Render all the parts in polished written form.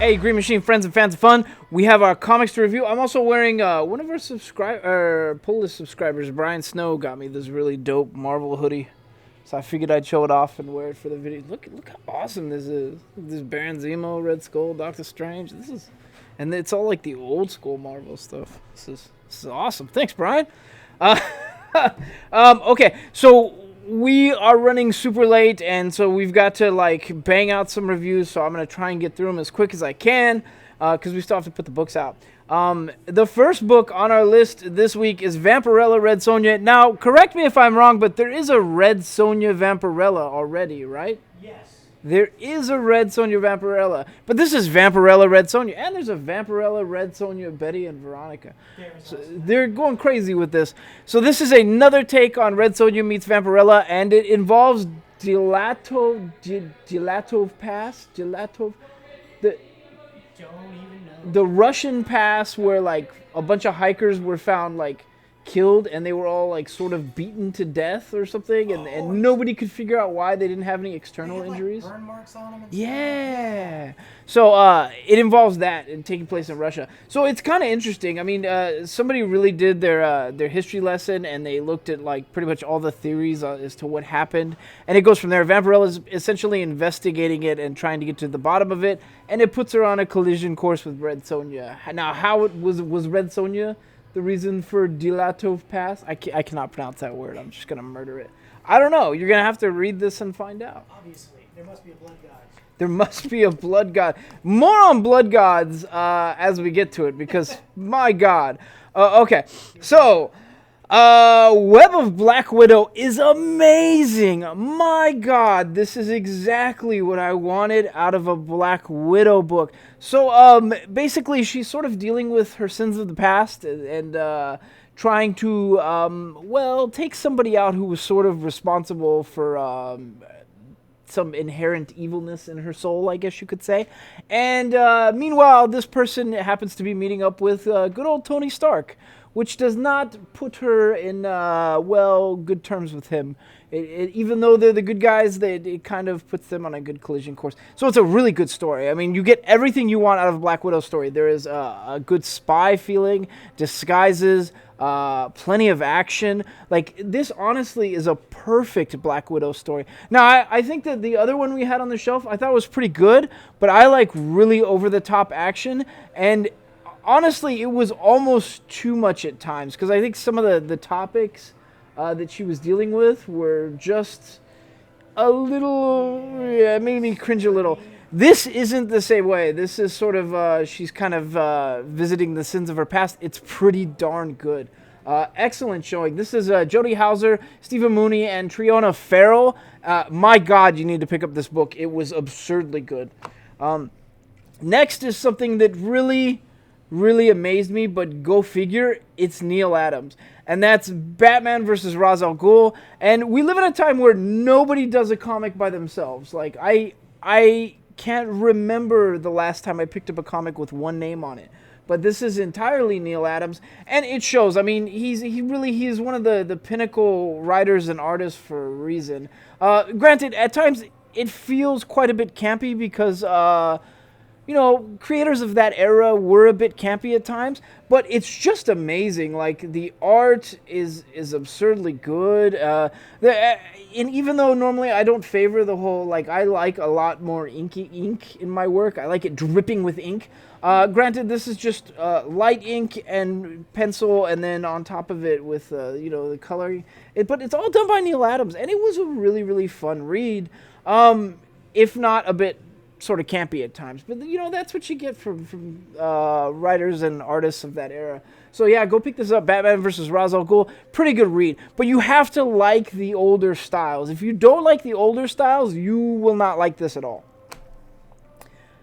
Hey, Green Machine friends and fans of fun. We have our comics to review. I'm also wearing one of our pull list subscribers, Brian Snow, got me this really dope Marvel hoodie. So I figured I'd show it off and wear it for the video. Look how awesome this is. This Baron Zemo, Red Skull, Doctor Strange. And it's all like the old school Marvel stuff. This is awesome. Thanks, Brian. Okay, so we are running super late, and so we've got to like bang out some reviews. So I'm gonna try and get through them as quick as I can, because we still have to put the books out. The first book on our list this week is Vampirella Red Sonja. Now, correct me if I'm wrong, but there is a Red Sonja Vampirella already, right? Yes. There is a Red Sonja Vampirella, but this is Vampirella Red Sonja, and there's a Vampirella Red Sonja Betty and Veronica. So they're going crazy with this. So this is another take on Red Sonja meets Vampirella, and it involves Dilatov Pass. Dilatov, the Russian pass where like a bunch of hikers were found like killed, and they were all like sort of beaten to death or something, and nobody could figure out why they didn't have any external injuries. Burn marks on them. Yeah. So it involves that and taking place in Russia. So it's kind of interesting. I mean, somebody really did their history lesson, and they looked at like pretty much all the theories as to what happened, and it goes from there. Vampirella is essentially investigating it and trying to get to the bottom of it, and it puts her on a collision course with Red Sonja. Now, how it was Red Sonja the reason for Dilatov Pass? I cannot pronounce that word. I'm just going to murder it. I don't know. You're going to have to read this and find out. Obviously. There must be a blood god. There must be a blood god. More on blood gods as we get to it, because, my God. Okay, so Web of Black Widow is amazing. My God, this is exactly what I wanted out of a Black Widow book. So basically, she's sort of dealing with her sins of the past and trying to, take somebody out who was sort of responsible for some inherent evilness in her soul, I guess you could say. And meanwhile, this person happens to be meeting up with good old Tony Stark, which does not put her in, good terms with him. Even though they're the good guys, it kind of puts them on a good collision course. So it's a really good story. I mean, you get everything you want out of a Black Widow story. There is a good spy feeling, disguises, plenty of action. Like, this honestly is a perfect Black Widow story. Now, I think that the other one we had on the shelf, I thought was pretty good, but I like really over-the-top action, and honestly, it was almost too much at times, because I think some of the topics that she was dealing with were just a little, made me cringe a little. This isn't the same way. This is sort of, she's kind of visiting the sins of her past. It's pretty darn good. Excellent showing. This is Jodie Hauser, Stephen Mooney, and Triona Farrell. My God, you need to pick up this book. It was absurdly good. Next is something that really amazed me, but go figure, it's Neil Adams. And that's Batman vs. Ras al Ghul. And we live in a time where nobody does a comic by themselves. Like, I can't remember the last time I picked up a comic with one name on it. But this is entirely Neil Adams, and it shows. I mean, he's one of the pinnacle writers and artists for a reason. Granted, at times it feels quite a bit campy because creators of that era were a bit campy at times, but it's just amazing. Like, the art is absurdly good. And even though normally I don't favor the whole, like, I like a lot more inky ink in my work. I like it dripping with ink. Granted, this is just light ink and pencil, and then on top of it with, the coloring. But it's all done by Neil Adams, and it was a really, really fun read, if not a bit sort of campy at times, but that's what you get from writers and artists of that era. So yeah, go pick this up. Batman vs. Ras al Ghul, pretty good read, but you have to like the older styles. If you don't like the older styles, you will not like this at all.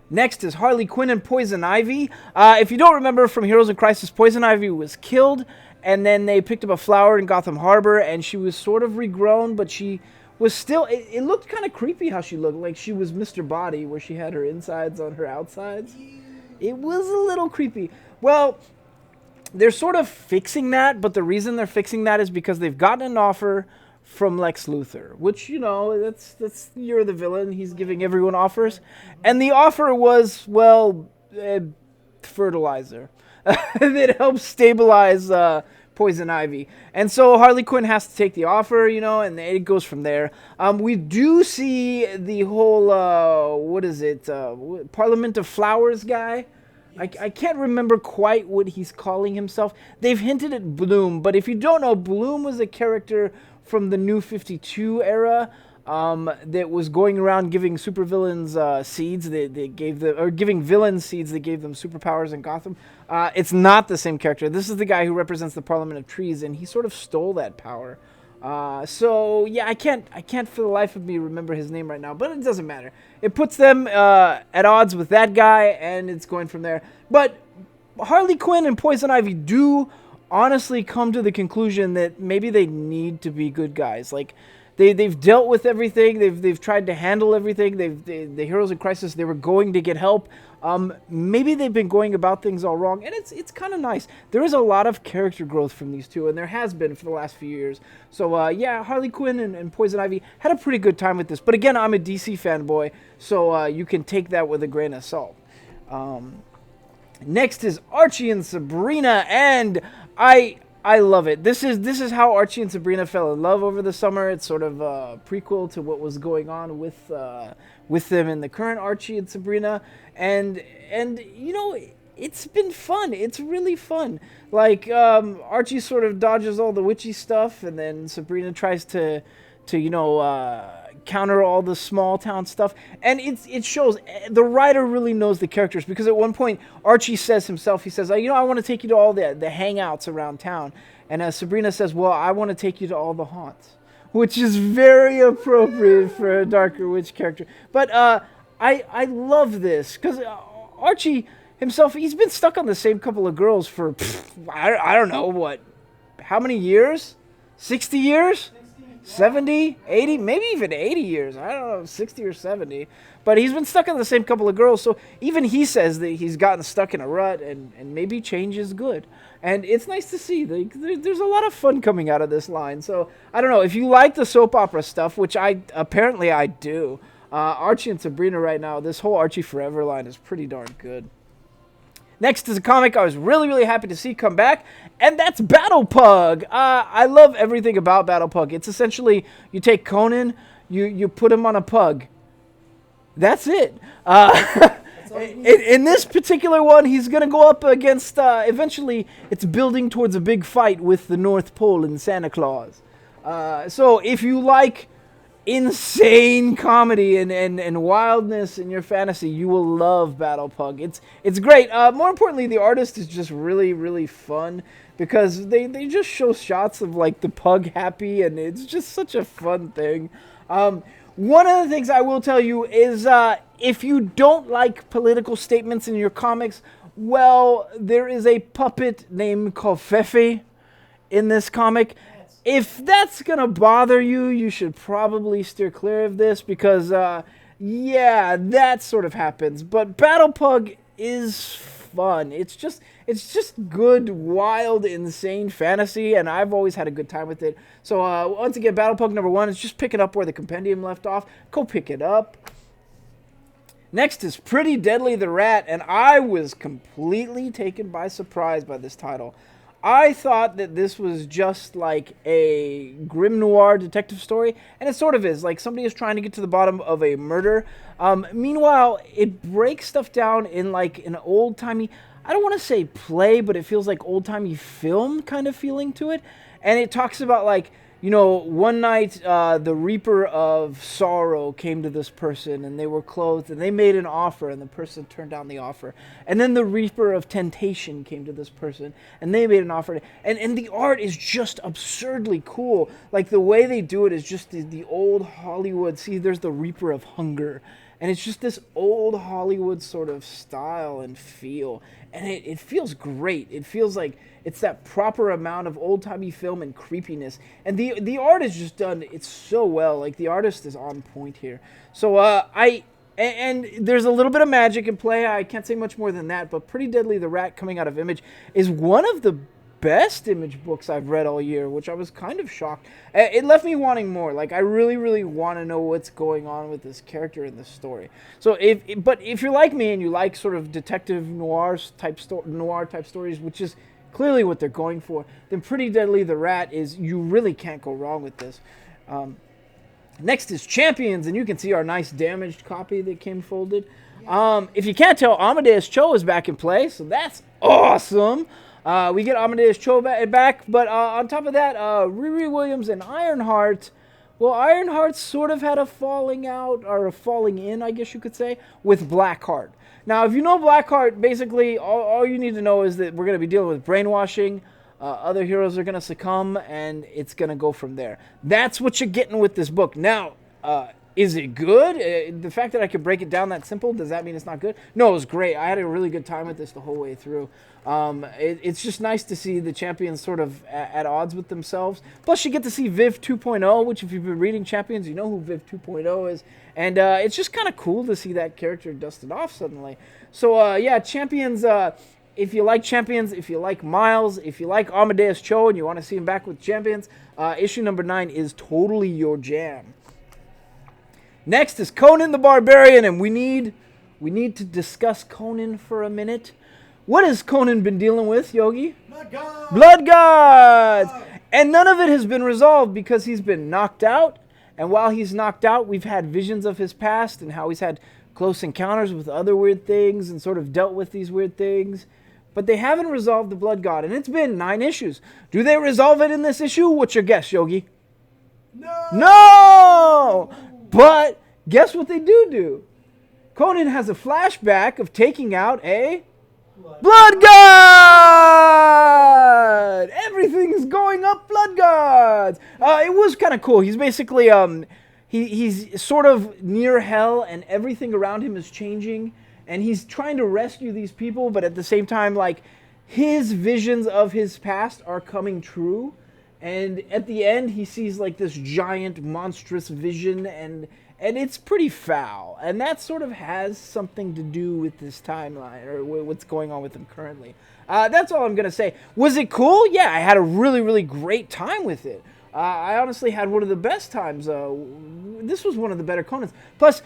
Next is Harley Quinn and Poison Ivy. If you don't remember from Heroes in Crisis, Poison Ivy was killed, and then they picked up a flower in Gotham Harbor, and she was sort of regrown, but she was still, it looked kind of creepy how she looked, like she was Mr. Body, where she had her insides on her outsides. It was a little creepy. Well, they're sort of fixing that, but the reason they're fixing that is because they've gotten an offer from Lex Luthor, which, that's you're the villain, he's giving everyone offers. And the offer was, fertilizer that helps stabilize Poison Ivy. And so Harley Quinn has to take the offer, and it goes from there. We do see the whole, Parliament of Flowers guy. I can't remember quite what he's calling himself. They've hinted at Bloom, but if you don't know, Bloom was a character from the New 52 era that was going around giving supervillains seeds. They gave them, or giving villains seeds that gave them superpowers in Gotham. It's not the same character. This is the guy who represents the Parliament of Trees, and he sort of stole that power. So yeah, I can't for the life of me remember his name right now, but it doesn't matter. It puts them at odds with that guy, and it's going from there. But Harley Quinn and Poison Ivy do honestly come to the conclusion that maybe they need to be good guys. Like they've dealt with everything. They've tried to handle everything. The heroes in crisis. They were going to get help. Maybe they've been going about things all wrong, and it's kind of nice. There is a lot of character growth from these two, and there has been for the last few years. So yeah, Harley Quinn and Poison Ivy had a pretty good time with this. But again, I'm a DC fanboy, so you can take that with a grain of salt. Next is Archie and Sabrina, and I love it. This is how Archie and Sabrina fell in love over the summer. It's sort of a prequel to what was going on with them in the current Archie and Sabrina, and it's been fun. It's really fun. Like Archie sort of dodges all the witchy stuff, and then Sabrina tries to counter all the small town stuff, and it shows the writer really knows the characters, because at one point Archie says himself, he says, I want to take you to all the hangouts around town, and Sabrina says, well, I want to take you to all the haunts, which is very appropriate for a darker witch character. But I love this, because Archie himself, he's been stuck on the same couple of girls for I don't know what, how many years, 60 years, 70, 80, maybe even 80 years. I don't know, 60 or 70. But he's been stuck on the same couple of girls, so even he says that he's gotten stuck in a rut, and maybe change is good. And it's nice to see. There's a lot of fun coming out of this line. So, I don't know, if you like the soap opera stuff, which I do, Archie and Sabrina right now, this whole Archie Forever line is pretty darn good. Next is a comic I was really, really happy to see come back, and that's Battle Pug. I love everything about Battle Pug. It's essentially, you take Conan, you put him on a pug. That's it. In this particular one, he's going to go up against, eventually, it's building towards a big fight with the North Pole and Santa Claus. So if you like insane comedy and wildness in your fantasy, you will love Battle Pug. It's great. More importantly, the artist is just really, really fun, because they just show shots of like the pug happy, and it's just such a fun thing. One of the things I will tell you is if you don't like political statements in your comics, well, there is a puppet named Covfefe in this comic. If that's going to bother you, you should probably steer clear of this, because, yeah, that sort of happens. But Battle Pug is fun. It's just good, wild, insane fantasy, and I've always had a good time with it. So, once again, Battle Pug number 1 is just picking up where the compendium left off. Go pick it up. Next is Pretty Deadly the Rat, and I was completely taken by surprise by this title. I thought that this was just like a grim noir detective story, and it sort of is. Like, somebody is trying to get to the bottom of a murder. Meanwhile, it breaks stuff down in like an old-timey, I don't want to say play, but it feels like old-timey film kind of feeling to it. And it talks about, like, one night the Reaper of Sorrow came to this person, and they were clothed, and they made an offer, and the person turned down the offer. And then the Reaper of Temptation came to this person, and they made an offer. And the art is just absurdly cool. Like, the way they do it is just the old Hollywood. See, there's the Reaper of Hunger. And it's just this old Hollywood sort of style and feel. And it feels great. It feels like it's that proper amount of old-timey film and creepiness. And the art is just done, it's so well. Like, the artist is on point here. So, and there's a little bit of magic in play. I can't say much more than that. But Pretty Deadly the Rat, coming out of Image, is one of the best Image books I've read all year, which I was kind of shocked. It left me wanting more. Like, I really, really want to know what's going on with this character in this story. So, if you're like me and you like sort of detective noir type stories, which is clearly what they're going for, then Pretty Deadly the Rat is, you really can't go wrong with this. Next is Champions, and you can see our nice damaged copy that came folded. If you can't tell, Amadeus Cho is back in play, so that's awesome. We get Amadeus Cho back, but on top of that, Riri Williams and Ironheart. Well, Ironheart sort of had a falling out, or a falling in, I guess you could say, with Blackheart. Now, if you know Blackheart, basically, all you need to know is that we're going to be dealing with brainwashing. Other heroes are going to succumb, and it's going to go from there. That's what you're getting with this book. Now, is it good? The fact that I could break it down that simple, does that mean it's not good? No, it was great. I had a really good time with this the whole way through. It's just nice to see the Champions sort of at odds with themselves. Plus, you get to see Viv 2.0, which if you've been reading Champions, you know who Viv 2.0 is. And it's just kind of cool to see that character dusted off suddenly. So, yeah, Champions... if you like Champions, if you like Miles, if you like Amadeus Cho and you want to see him back with Champions, issue number 9 is totally your jam. Next is Conan the Barbarian, and we need to discuss Conan for a minute. What has Conan been dealing with, Yogi? Blood gods! Blood gods! And none of it has been resolved because he's been knocked out. And while he's knocked out, we've had visions of his past and how he's had close encounters with other weird things and sort of dealt with these weird things. But they haven't resolved the Blood God, and it's been 9 issues. Do they resolve it in this issue? What's your guess, Yogi? No! But guess what they do? Conan has a flashback of taking out a Blood God! Everything's going up Blood Gods! It was kind of cool. He's basically, he's sort of near hell, and everything around him is changing. And he's trying to rescue these people, but at the same time, like, his visions of his past are coming true. And at the end, he sees, like, this giant, monstrous vision, and it's pretty foul. And that sort of has something to do with this timeline, or what's going on with him currently. That's all I'm going to say. Was it cool? Yeah, I had a really, really great time with it. I honestly had one of the best times. This was one of the better Conans. Plus...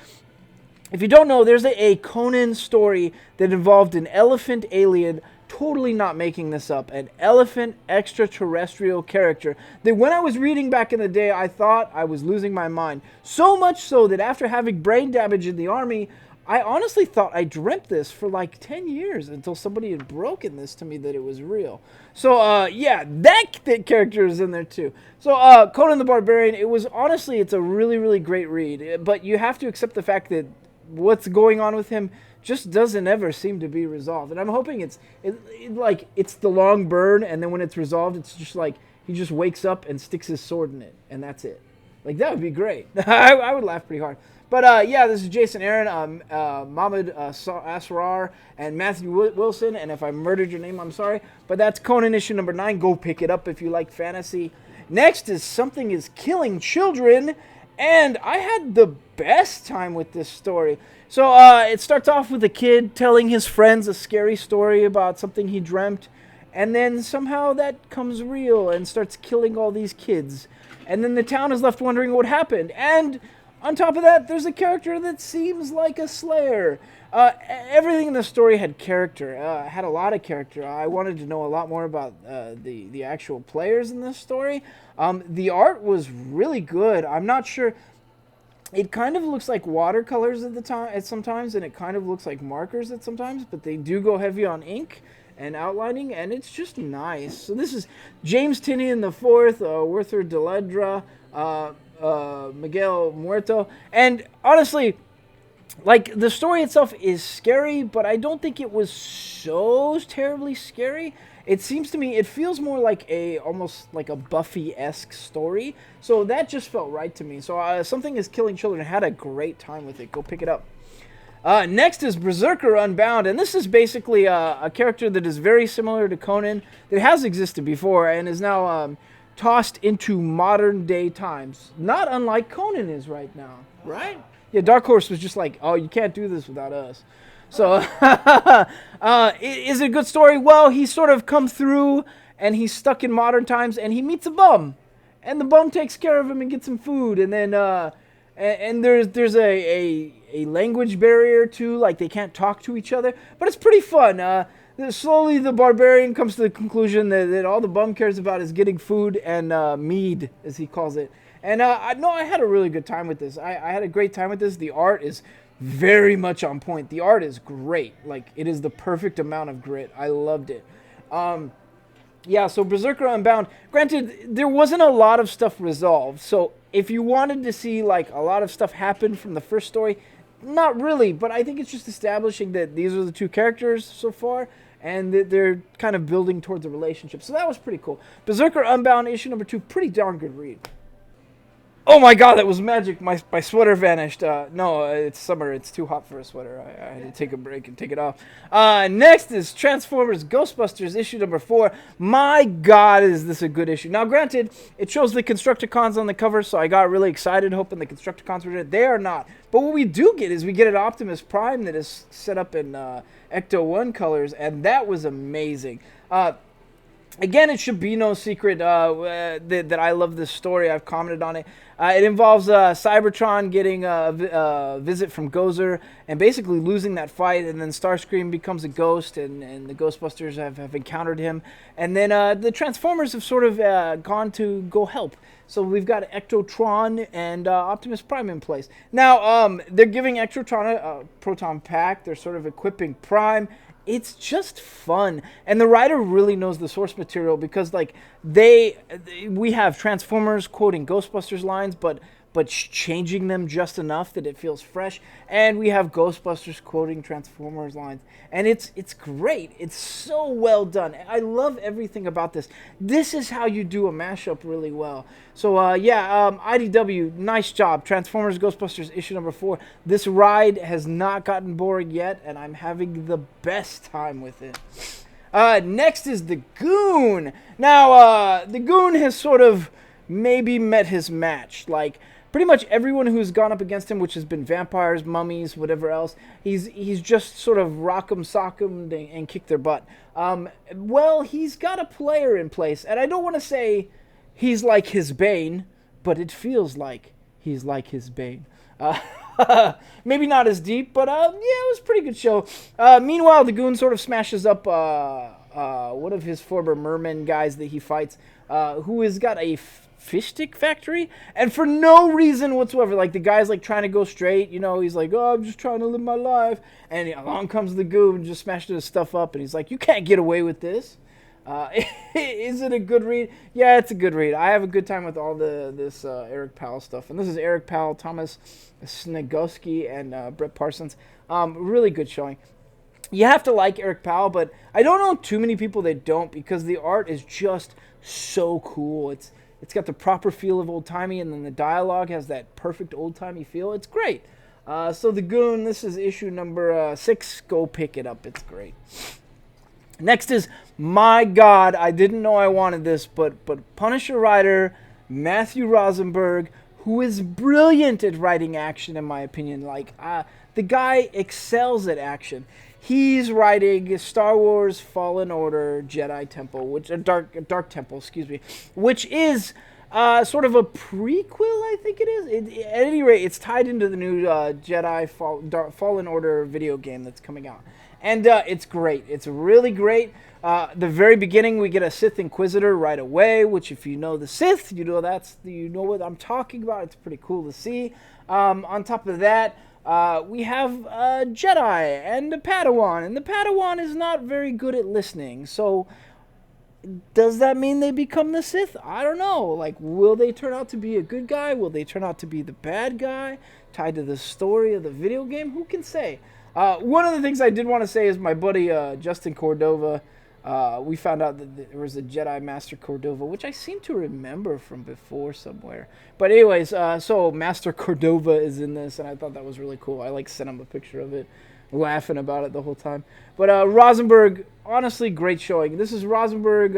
if you don't know, there's a Conan story that involved an elephant alien, totally not making this up, an elephant extraterrestrial character that when I was reading back in the day, I thought I was losing my mind. So much so that after having brain damage in the army, I honestly thought I dreamt this for like 10 years until somebody had broken this to me that it was real. So, yeah, that character is in there too. So, Conan the Barbarian, it's a really, really great read, but you have to accept the fact that what's going on with him just doesn't ever seem to be resolved. And I'm hoping it's the long burn, and then when it's resolved, it's just like he just wakes up and sticks his sword in it, and that's it. Like, that would be great. I would laugh pretty hard. But, yeah, this is Jason Aaron, Mahmoud Asrar, and Matthew Wilson. And if I murdered your name, I'm sorry. But that's Conan issue number 9. Go pick it up if you like fantasy. Next is Something is Killing Children. And I had the best time with this story. So it starts off with a kid telling his friends a scary story about something he dreamt. And then somehow that comes real and starts killing all these kids. And then the town is left wondering what happened. And on top of that, there's a character that seems like a slayer. Everything in the story had character, had a lot of character. I wanted to know a lot more about the actual players in this story. The art was really good. I'm not sure. It kind of looks like watercolors at sometimes, and it kind of looks like markers at sometimes, but they do go heavy on ink and outlining, and it's just nice. So this is James Tinian IV, Werther Deledra, Miguel Muerto, and honestly, like, the story itself is scary, but I don't think it was so terribly scary. It seems to me, it feels more like almost like a Buffy-esque story. So that just felt right to me. So Something is Killing Children. I had a great time with it. Go pick it up. Next is Berserker Unbound. And this is basically a character that is very similar to Conan, that has existed before and is now tossed into modern day times. Not unlike Conan is right now, right? Yeah, Dark Horse was just like, oh, you can't do this without us. So, is it a good story? Well, he's sort of come through and he's stuck in modern times, and he meets a bum, and the bum takes care of him and gets him food, and then and there's a language barrier too, like they can't talk to each other, but it's pretty fun. Slowly the barbarian comes to the conclusion that all the bum cares about is getting food and mead, as he calls it. And I had a really good time with this. I had a great time with this. The art is very much on point. The art is great. Like, it is the perfect amount of grit. I loved it. Yeah, so Berserker Unbound, granted, there wasn't a lot of stuff resolved. So if you wanted to see, like, a lot of stuff happen from the first story, not really. But I think it's just establishing that these are the two characters so far, and that they're kind of building towards a relationship. So that was pretty cool. Berserker Unbound, issue number 2, pretty darn good read. Oh my god, that was magic. My sweater vanished. No, it's summer. It's too hot for a sweater. I had to take a break and take it off. Next is Transformers Ghostbusters, issue number 4. My god, is this a good issue. Now, granted, it shows the Constructicons on the cover, so I got really excited hoping the Constructicons were there. They are not. But what we do get is we get an Optimus Prime that is set up in Ecto-1 colors, and that was amazing. Again, it should be no secret that I love this story. I've commented on it. It involves Cybertron getting a visit from Gozer and basically losing that fight, and then Starscream becomes a ghost, and the Ghostbusters have encountered him. And then the Transformers have sort of gone to go help. So we've got Ectotron and Optimus Prime in place. Now, they're giving Ectotron a proton pack. They're sort of equipping Prime. It's just fun, and the writer really knows the source material, because like we have Transformers quoting Ghostbusters lines, but changing them just enough that it feels fresh, and we have Ghostbusters quoting Transformers lines, and it's great. It's so well done. I love everything about this. This is how you do a mashup really well. So IDW, nice job. Transformers Ghostbusters issue number 4. This ride has not gotten boring yet, and I'm having the best time with it. Next is the Goon. Now, the Goon has sort of maybe met his match. Like, pretty much everyone who's gone up against him, which has been vampires, mummies, whatever else, he's just sort of rock'em sock'em and kicked their butt. Well, he's got a player in place, and I don't want to say he's like his Bane, but it feels like he's like his Bane. Maybe not as deep, but yeah, it was a pretty good show. Meanwhile, the Goon sort of smashes up one of his former merman guys that he fights, who has got a fish stick factory, and for no reason whatsoever. Like, the guy's like trying to go straight, you know, he's like, oh, I'm just trying to live my life, and along comes the Goon and just smashes his stuff up, and he's like, you can't get away with this. Is it a good read? Yeah, it's a good read. I have a good time with all this Eric Powell stuff, and this is Eric Powell, Thomas Snegowski, and Brett Parsons. Really good showing. You have to like Eric Powell, but I don't know too many people that don't, because the art is just so cool. It's got the proper feel of old-timey, and then the dialogue has that perfect old-timey feel. It's great. So the Goon, this is issue number 6. Go pick it up. It's great. Next is, my God, I didn't know I wanted this, but Punisher writer Matthew Rosenberg, who is brilliant at writing action, in my opinion. Like, the guy excels at action. He's writing Star Wars Fallen Order Jedi Temple, which Dark Temple, excuse me, which is sort of a prequel, I think it is. At any rate, it's tied into the new Jedi Fallen Order video game that's coming out. And it's great. It's really great. The very beginning, we get a Sith Inquisitor right away, which, if you know the Sith, you know what I'm talking about. It's pretty cool to see. On top of that, we have a Jedi and a Padawan, and the Padawan is not very good at listening. So, does that mean they become the Sith? I don't know. Like, will they turn out to be a good guy? Will they turn out to be the bad guy? Tied to the story of the video game? Who can say? One of the things I did want to say is my buddy Justin Cordova. We found out that there was a Jedi Master Cordova, which I seem to remember from before somewhere. But anyways, so Master Cordova is in this, and I thought that was really cool. I sent him a picture of it, laughing about it the whole time. But Rosenberg, honestly, great showing. This is Rosenberg,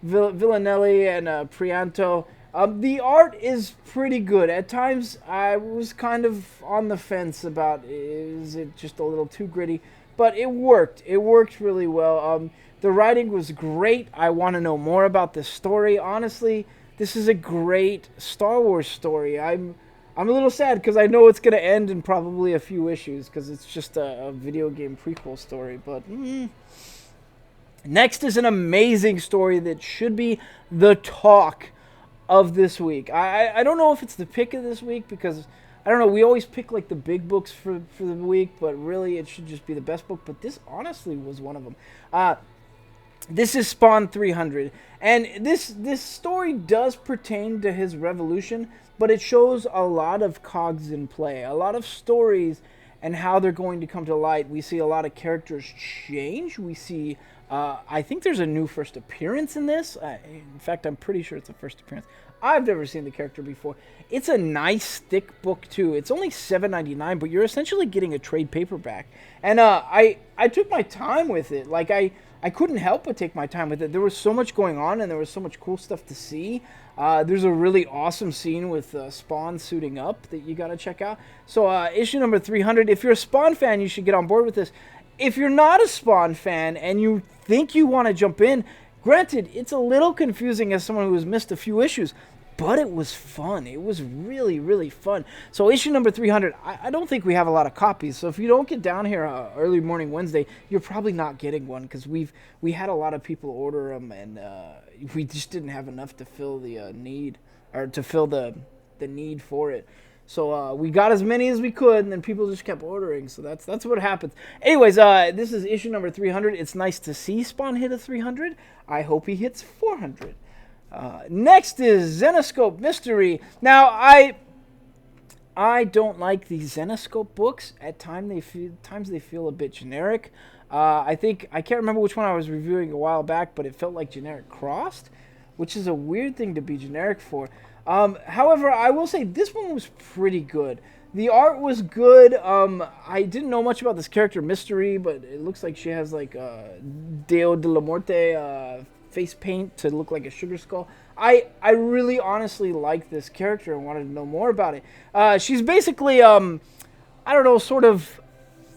Villanelli, and Prianto. The art is pretty good. At times, I was kind of on the fence about, is it just a little too gritty? but it worked. It worked really well. The writing was great. I want to know more about this story. Honestly, this is a great Star Wars story. I'm a little sad because I know it's going to end in probably a few issues because it's just a video game prequel story. But next is an amazing story that should be the talk of this week. I don't know if it's the pick of this week because, I don't know, we always pick like the big books for the week, but really it should just be the best book. But this honestly was one of them. This is Spawn 300, and this story does pertain to his revolution, but it shows a lot of cogs in play, a lot of stories and how they're going to come to light. We see a lot of characters change. We see, I think there's a new first appearance in this. In fact, I'm pretty sure it's a first appearance. I've never seen the character before. It's a nice, thick book, too. It's only $7.99, but you're essentially getting a trade paperback. And I took my time with it. Like, I couldn't help but take my time with it. There was so much going on, and there was so much cool stuff to see. There's a really awesome scene with Spawn suiting up that you got to check out. So issue number 300, if you're a Spawn fan, you should get on board with this. If you're not a Spawn fan and you think you want to jump in, granted, it's a little confusing as someone who has missed a few issues, but it was fun. It was really, really fun. So issue number 300, I don't think we have a lot of copies. So if you don't get down here early morning Wednesday, you're probably not getting one because we had a lot of people order them, and we just didn't have enough to fill the need, or to fill the need for it. So we got as many as we could, and then people just kept ordering. So that's what happens. Anyways, this is issue number 300. It's nice to see Spawn hit a 300. I hope he hits 400. Next is Zenescope Mystery. Now, I don't like these Zenescope books. At times they feel a bit generic. I can't remember which one I was reviewing a while back, but it felt like generic crossed, which is a weird thing to be generic for. However, I will say this one was pretty good. The art was good. I didn't know much about this character Mystery, but it looks like she has like Deo de la Muerte face paint to look like a sugar skull. I really honestly like this character and wanted to know more about it. She's basically, I don't know, sort of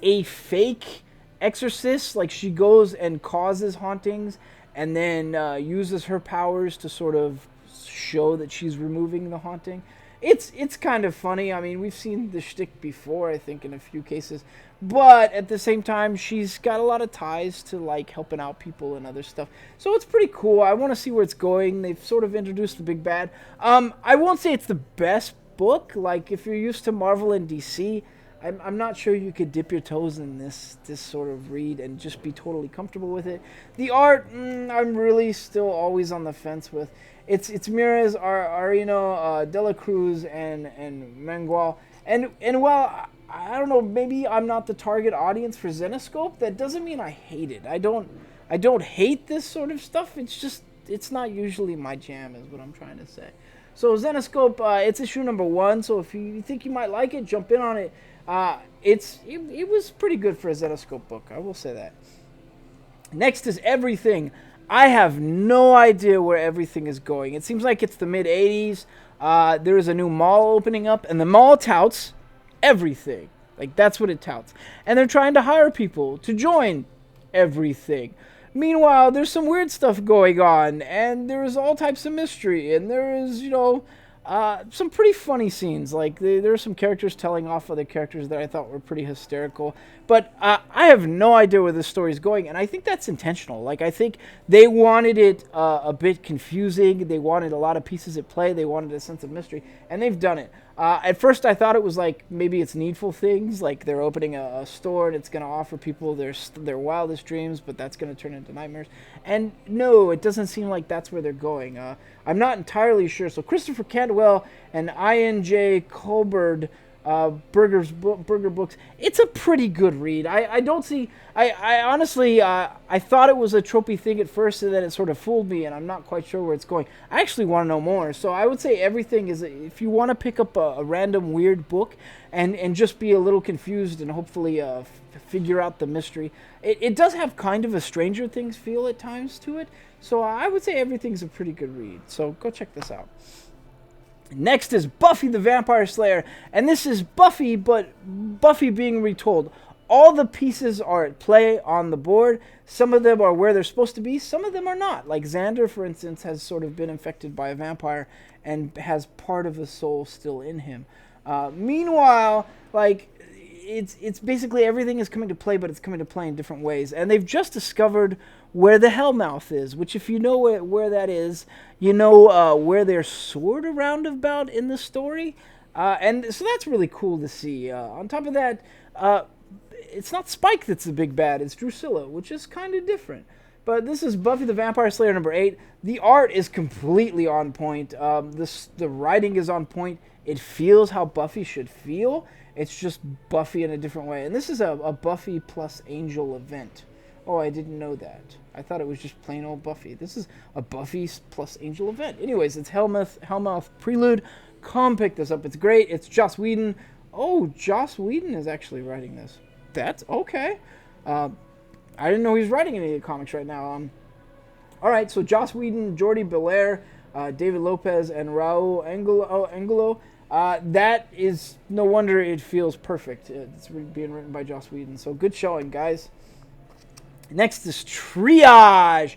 a fake exorcist. Like, she goes and causes hauntings and then uses her powers to sort of show that she's removing the haunting. It's kind of funny. I mean, we've seen the shtick before, I think, in a few cases. But at the same time, she's got a lot of ties to, like, helping out people and other stuff. So it's pretty cool. I want to see where it's going. They've sort of introduced the big bad. I won't say it's the best book. Like, if you're used to Marvel and DC, I'm not sure you could dip your toes in this sort of read and just be totally comfortable with it. The art, I'm really still always on the fence with. It's Mirez, Arino, De La Cruz, and Mangual. And while I don't know, maybe I'm not the target audience for Zenescope, that doesn't mean I hate it. I don't hate this sort of stuff. It's just, it's not usually my jam, is what I'm trying to say. So Zenescope, it's issue number 1. So if you think you might like it, jump in on it. It was pretty good for a Zenescope book, I will say that. Next is Everything. I have no idea where Everything is going. It seems like it's the mid-'80s. There is a new mall opening up, and the mall touts Everything. Like, that's what it touts. And they're trying to hire people to join Everything. Meanwhile, there's some weird stuff going on, and there's all types of mystery, and there is, some pretty funny scenes. Like, there are some characters telling off other characters that I thought were pretty hysterical. But I have no idea where this story is going, and I think that's intentional. Like, I think they wanted it a bit confusing. They wanted a lot of pieces at play. They wanted a sense of mystery, and they've done it. At first, I thought it was like maybe it's Needful Things, like they're opening a store and it's going to offer people their wildest dreams, but that's going to turn into nightmares. And no, it doesn't seem like that's where they're going. I'm not entirely sure. So Christopher Cantwell and I.N.J. Colbert, Burger Books. It's a pretty good read. I don't see. I honestly, I thought it was a tropey thing at first, and then it sort of fooled me, and I'm not quite sure where it's going. I actually want to know more. So I would say Everything is, if you want to pick up a random weird book and just be a little confused and hopefully figure out the mystery. It does have kind of a Stranger Things feel at times to it. So I would say Everything's a pretty good read. So go check this out. Next is Buffy the Vampire Slayer, and this is Buffy, but Buffy being retold. all the pieces are at play on the board. Some of them are where they're supposed to be. Some of them are not. Like Xander, for instance, has sort of been infected by a vampire and has part of the soul still in him. Meanwhile, like, it's basically everything is coming to play, but it's coming to play in different ways. And they've just discovered where the Hellmouth is, which if you know where that is, you know where they're sort of roundabout in the story. And so that's really cool to see. On top of that, it's not Spike that's the big bad, it's Drusilla, which is kind of different. But this is Buffy the Vampire Slayer number 8. The art is completely on point. The writing is on point. It feels how Buffy should feel. It's just Buffy in a different way. And this is a Buffy plus Angel event. Oh, I didn't know that. I thought it was just plain old Buffy. This is a Buffy plus Angel event. Anyways, it's Hellmouth Prelude. Come pick this up. It's great. It's Joss Whedon. Oh, Joss Whedon is actually writing this. That's okay. I didn't know he was writing any of the comics right now. All right, so Joss Whedon, Jordi Belair, David Lopez, and Raul Angulo. That is no wonder it feels perfect. It's being written by Joss Whedon. So good showing, guys. Next is Triage.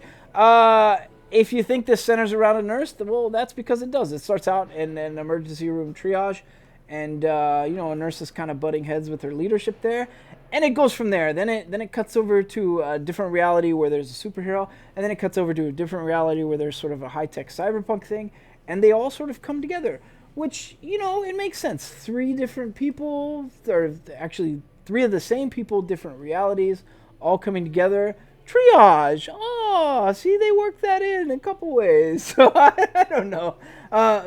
If you think this centers around a nurse, well, that's because it does. It starts out in an emergency room triage, and a nurse is kind of butting heads with her leadership there, and it goes from there. Then it cuts over to a different reality where there's a superhero, and then it cuts over to a different reality where there's sort of a high-tech cyberpunk thing, and they all sort of come together, which, it makes sense. 3 different people, or actually 3 of the same people, different realities, all coming together. Triage. Oh, see, they worked that in a couple ways. So I don't know.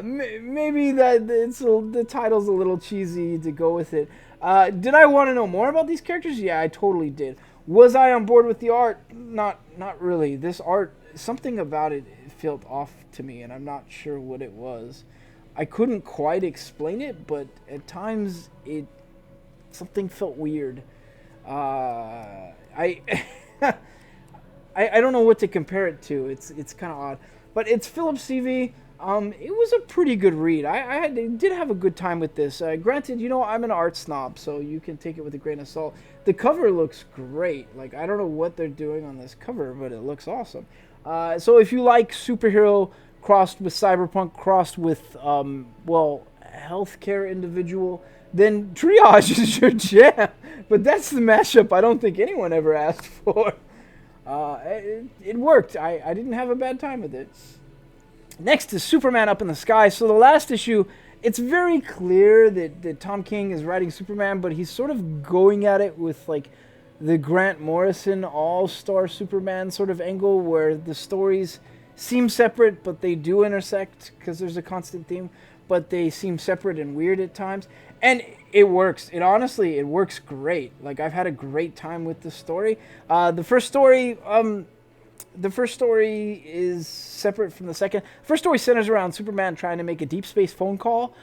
Maybe the title's a little cheesy to go with it. Did I want to know more about these characters? Yeah, I totally did. Was I on board with the art? Not really. This art, something about it felt off to me, and I'm not sure what it was. I couldn't quite explain it, but at times something felt weird. I don't know what to compare it to. It's kind of odd, but it's Philip CV. It was a pretty good read. I did have a good time with this. Granted, I'm an art snob, so you can take it with a grain of salt. The cover looks great. Like, I don't know what they're doing on this cover, but it looks awesome. So if you like superhero crossed with cyberpunk, crossed with healthcare individual, then Triage is your jam. But that's the mashup I don't think anyone ever asked for. It worked. I didn't have a bad time with it. Next is Superman Up in the Sky. So the last issue, it's very clear that Tom King is writing Superman, but he's sort of going at it with like the Grant Morrison all-star Superman sort of angle, where the stories seem separate, but they do intersect because there's a constant theme, but they seem separate and weird at times. And it works. It works great. Like, I've had a great time with the story. The first story is separate from the second. First story centers around Superman trying to make a deep space phone call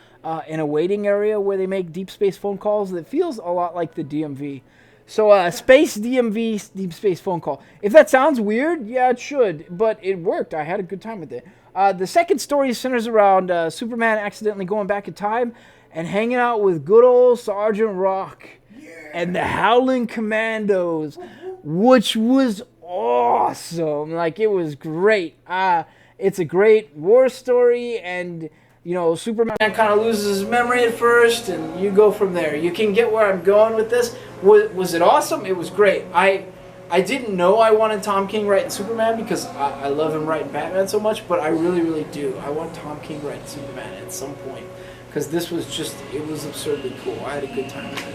in a waiting area where they make deep space phone calls. That feels a lot like the DMV. So, space DMV, deep space phone call. If that sounds weird, yeah, it should, but it worked. I had a good time with it. The second story centers around Superman accidentally going back in time and hanging out with good old Sergeant Rock and the Howling Commandos, which was awesome. Like, it was great. It's a great war story, and Superman kind of loses his memory at first, and you go from there. You can get where I'm going with this. Was it awesome? It was great. I didn't know I wanted Tom King writing Superman because I love him writing Batman so much, but I really, really do. I want Tom King writing Superman at some point, because this was it was absurdly cool. I had a good time with it.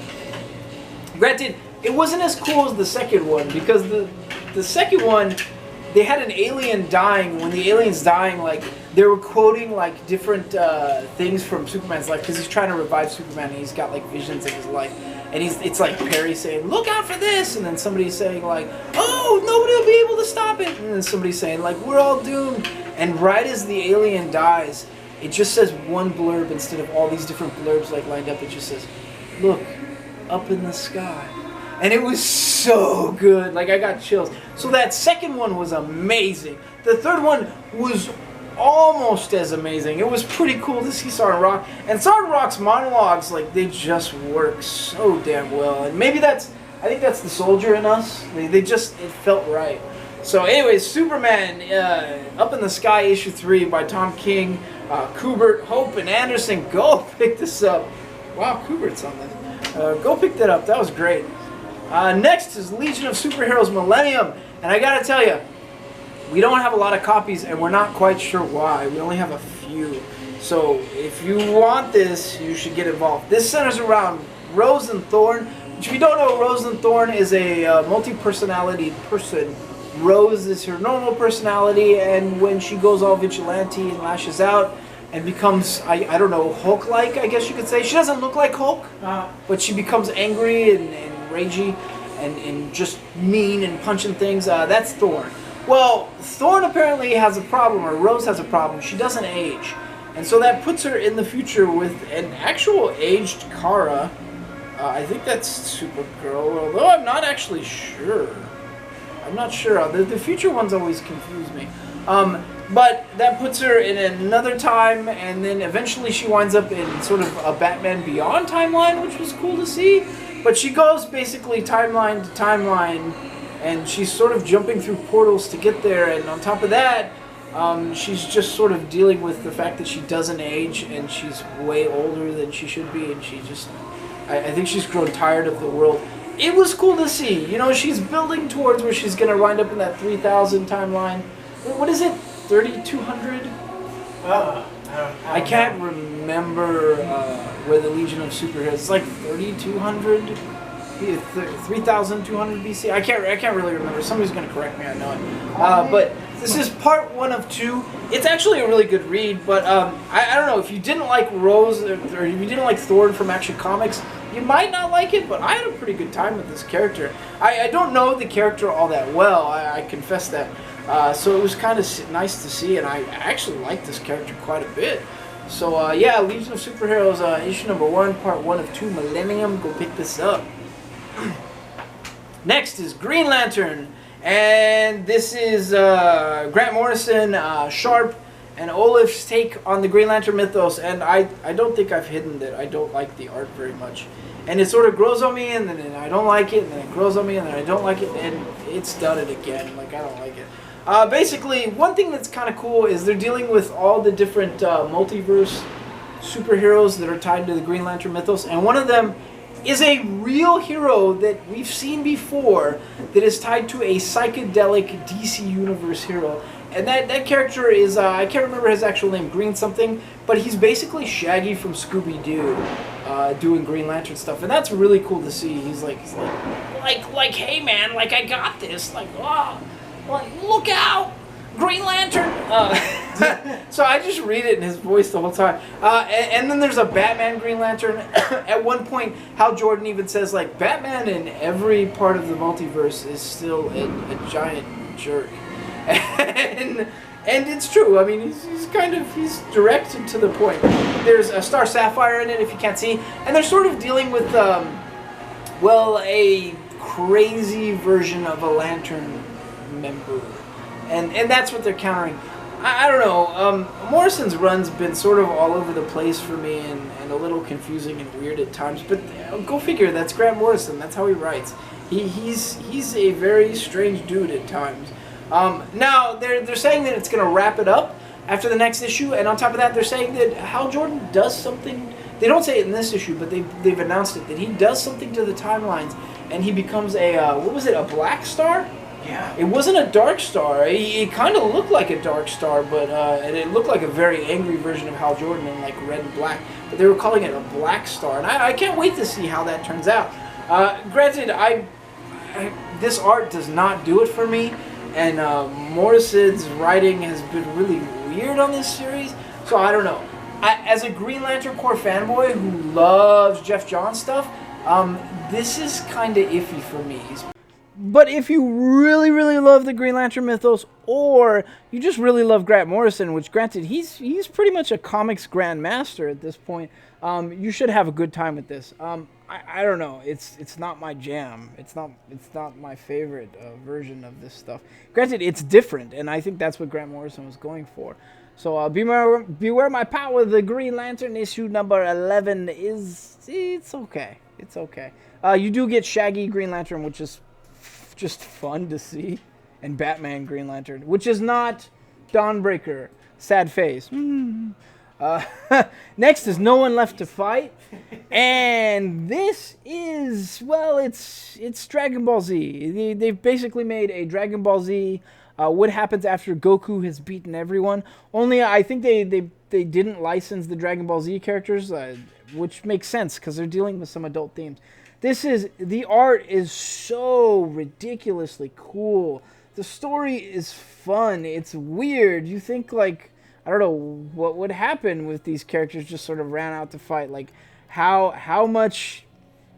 Granted, it wasn't as cool as the second one, because the second one, they had an alien dying. When the alien's dying, like, they were quoting like different things from Superman's life, because he's trying to revive Superman, and he's got like visions of his life, and it's like Perry saying, "Look out for this," and then somebody's saying like, "Oh, nobody will be able to stop it," and then somebody's saying like, "We're all doomed." And right as the alien dies, it just says one blurb instead of all these different blurbs like lined up. It just says, "Look up in the sky." And it was so good. Like, I got chills. So that second one was amazing. The third one was almost as amazing. It was pretty cool to see Sergeant Rock. And Sergeant Rock's monologues, like, they just work so damn well. And maybe that's I think that's the soldier in us. They just, it felt right. So anyways, Superman, Up in the Sky, issue 3 by Tom King, Kubert, Hope, and Anderson. Go pick this up. Wow, Kubert's on this. Go pick that up. That was great. Next is Legion of Superheroes Millennium. And I gotta tell you, we don't have a lot of copies, and we're not quite sure why. We only have a few. So if you want this, you should get involved. This centers around Rose and Thorn. Which, if you don't know, Rose and Thorn is a multi-personality person. Rose is her normal personality, and when she goes all vigilante and lashes out and becomes, I don't know, Hulk-like, I guess you could say. She doesn't look like Hulk, but she becomes angry and ragey and just mean and punching things. That's Thorn. Well, Thorn apparently has a problem, or Rose has a problem. She doesn't age. And so that puts her in the future with an actual aged Kara. I think that's Supergirl, although I'm not actually sure. I'm not sure. The future ones always confuse me. But that puts her in another time, and then eventually she winds up in sort of a Batman Beyond timeline, which was cool to see. But she goes basically timeline to timeline, and she's sort of jumping through portals to get there. And on top of that, she's just sort of dealing with the fact that she doesn't age, and she's way older than she should be, and she just... I think she's grown tired of the world. It was cool to see. You know, she's building towards where she's going to wind up in that 3000 timeline. What is it? 3200? I can't remember where the Legion of Superheroes. It's like 3200, 3200 BC. I can't really remember. Somebody's gonna correct me. I know it. But this is part 1 of 2. It's actually a really good read. But I don't know, if you didn't like Rose or if you didn't like Thorn from Action Comics, you might not like it. But I had a pretty good time with this character. I don't know the character all that well. I confess that. So it was kind of nice to see, and I actually like this character quite a bit. So yeah, Legion of Superheroes, issue number 1, part 1 of 2, Millennium. Go pick this up. Next is Green Lantern, and this is Grant Morrison, Sharp, and Olaf's take on the Green Lantern mythos. And I don't think I've hidden that I don't like the art very much. And it sort of grows on me, and then I don't like it, and then it grows on me, and then I don't like it, and it's done it again. Like, I don't like it. Basically, one thing that's kind of cool is they're dealing with all the different multiverse superheroes that are tied to the Green Lantern mythos, and one of them is a real hero that we've seen before that is tied to a psychedelic DC Universe hero. And that character is, I can't remember his actual name, Green something, but he's basically Shaggy from Scooby-Doo, doing Green Lantern stuff. And that's really cool to see. He's like, hey man, like, I got this, like, oh, like, look out, Green Lantern. So I just read it in his voice the whole time. And then there's a Batman Green Lantern. At one point, Hal Jordan even says, like, Batman in every part of the multiverse is still a giant jerk. And it's true. I mean, he's direct and to the point. There's a Star Sapphire in it, if you can't see. And they're sort of dealing with, well, a crazy version of a Lantern member. And that's what they're countering. I don't know. Morrison's run's been sort of all over the place for me and a little confusing and weird at times. But go figure, that's Grant Morrison. That's how he writes. He's a very strange dude at times. Now, they're saying that it's going to wrap it up after the next issue. And on top of that, they're saying that Hal Jordan does something. They don't say it in this issue, but they've announced it, that he does something to the timelines. And he becomes a, what was it, a Black Star? Yeah. It wasn't a Dark Star. It kind of looked like a Dark Star, but and it looked like a very angry version of Hal Jordan in like red and black. But they were calling it a Black Star, and I can't wait to see how that turns out. Granted, this art does not do it for me, and Morrison's writing has been really weird on this series. So I don't know. As a Green Lantern Corps fanboy who loves Jeff Johns stuff, this is kind of iffy for me. But if you really, really love the Green Lantern mythos, or you just really love Grant Morrison, which granted, he's pretty much a comics grandmaster at this point, you should have a good time with this. I don't know, it's not my jam. It's not my favorite version of this stuff. Granted, it's different, and I think that's what Grant Morrison was going for. So beware my power. The Green Lantern issue number 11 is it's okay. It's okay. You do get Shaggy Green Lantern, which is just fun to see, and Batman Green Lantern, which is not Dawnbreaker. Sad face. Next is No One Left to Fight, and this is, well, it's Dragon Ball Z. They've basically made a Dragon Ball Z. What happens after Goku has beaten everyone? Only I think they didn't license the Dragon Ball Z characters, which makes sense because they're dealing with some adult themes. The art is so ridiculously cool. The story is fun. It's weird. You think, like, I don't know what would happen with these characters just sort of ran out to fight. Like, how much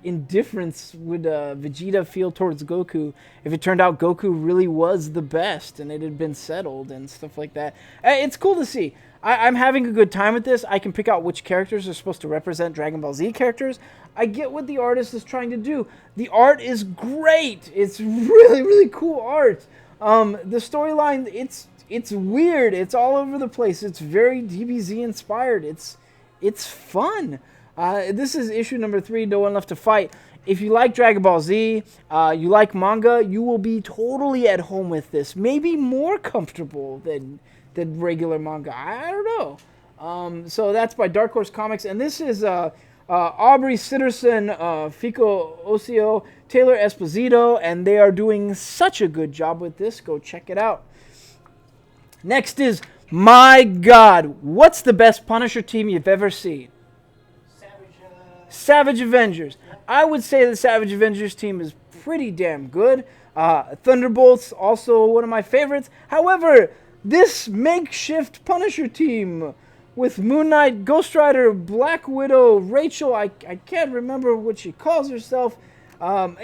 indifference would Vegeta feel towards Goku if it turned out Goku really was the best and it had been settled and stuff like that. It's cool to see. I'm having a good time with this. I can pick out which characters are supposed to represent Dragon Ball Z characters. I get what the artist is trying to do. The art is great. It's really, really cool art. The storyline, it's weird. It's all over the place. It's very DBZ inspired. It's fun. This is issue number 3, No One Left to Fight. If you like Dragon Ball Z, you like manga, you will be totally at home with this. Maybe more comfortable than regular manga. I don't know. So that's by Dark Horse Comics. And this is Aubrey Sitterson, Fico Osio, Taylor Esposito. And they are doing such a good job with this. Go check it out. Next is, my God, what's the best Punisher team you've ever seen? Savage Avengers. I would say the Savage Avengers team is pretty damn good. Thunderbolts, also one of my favorites. However, this makeshift Punisher team with Moon Knight, Ghost Rider, Black Widow, Rachel, I can't remember what she calls herself. The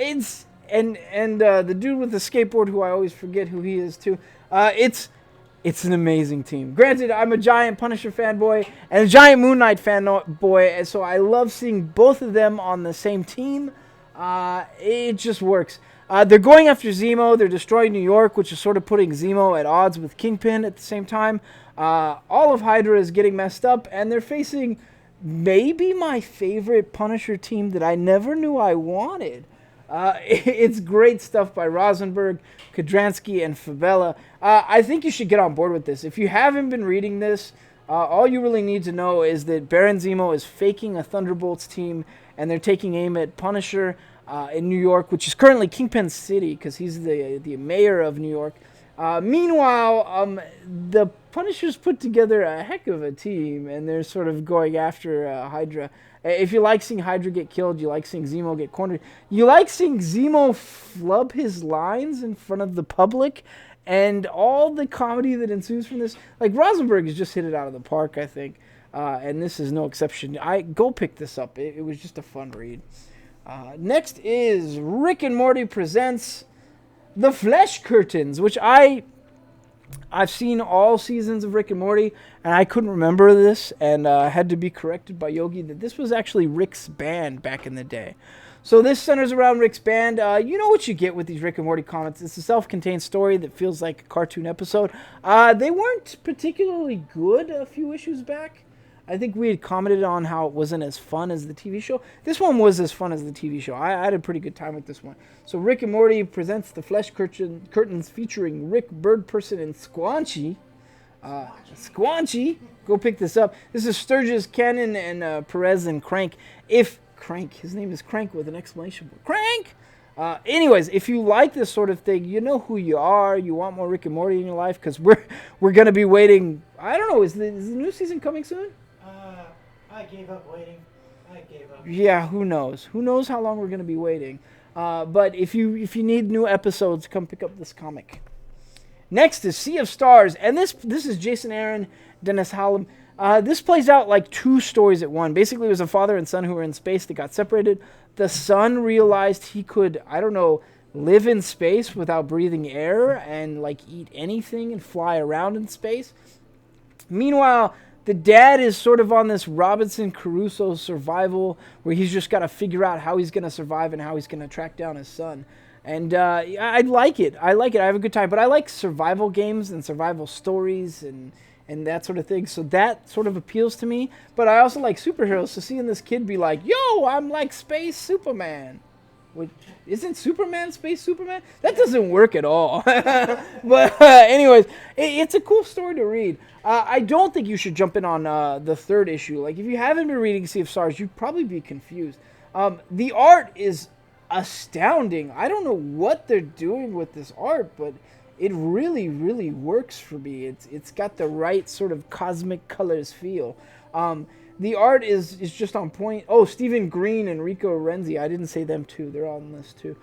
dude with the skateboard, who I always forget who he is too. It's an amazing team. Granted, I'm a giant Punisher fanboy and a giant Moon Knight fanboy, so I love seeing both of them on the same team. It just works. They're going after Zemo. They're destroying New York, which is sort of putting Zemo at odds with Kingpin at the same time. All of Hydra is getting messed up, and they're facing maybe my favorite Punisher team that I never knew I wanted. It's great stuff by Rosenberg, Kodransky, and Fabella. I think you should get on board with this. If you haven't been reading this, all you really need to know is that Baron Zemo is faking a Thunderbolts team, and they're taking aim at Punisher in New York, which is currently Kingpin City, because he's the mayor of New York. Meanwhile, the Punishers put together a heck of a team, and they're sort of going after Hydra. If you like seeing Hydra get killed, you like seeing Zemo get cornered, you like seeing Zemo flub his lines in front of the public, and all the comedy that ensues from this. Like, Rosenberg has just hit it out of the park, I think, and this is no exception. Go pick this up. It was just a fun read. Next is Rick and Morty presents The Flesh Curtains, which I've seen all seasons of Rick and Morty, and I couldn't remember this, and had to be corrected by Yogi that this was actually Rick's band back in the day. So this centers around Rick's band. You know what you get with these Rick and Morty comics. It's a self-contained story that feels like a cartoon episode. They weren't particularly good a few issues back. I think we had commented on how it wasn't as fun as the TV show. This one was as fun as the TV show. I had a pretty good time with this one. So Rick and Morty presents The Flesh Curtains featuring Rick, Birdperson, and Squanchy. Squanchy. Go pick this up. This is Sturgis, Cannon, and Perez and Crank. His name is Crank with an exclamation point. Crank! Anyways, if you like this sort of thing, you know who you are. You want more Rick and Morty in your life, because we're going to be waiting. I don't know, is the new season coming soon? I gave up waiting. Yeah, who knows? Who knows how long we're going to be waiting? But if you need new episodes, come pick up this comic. Next is Sea of Stars, and this is Jason Aaron, Dennis Hallam. This plays out like two stories at one. Basically, it was a father and son who were in space that got separated. The son realized he could, live in space without breathing air and like eat anything and fly around in space. Meanwhile, the dad is sort of on this Robinson Crusoe survival where he's just got to figure out how he's going to survive and how he's going to track down his son. And I like it. I have a good time. But I like survival games and survival stories and and that sort of thing. So that sort of appeals to me. But I also like superheroes. So seeing this kid be like, yo, I'm like Space Superman. Which, isn't Superman Space Superman? That doesn't work at all. But anyways, it's a cool story to read. I don't think you should jump in on the third issue. Like, if you haven't been reading Sea of Stars, you'd probably be confused. The art is astounding. I don't know what they're doing with this art, but it really, really works for me. It's got the right sort of cosmic colors feel. The art is just on point. Oh, Stephen Green and Rico Renzi. I didn't say them too. They're on this too.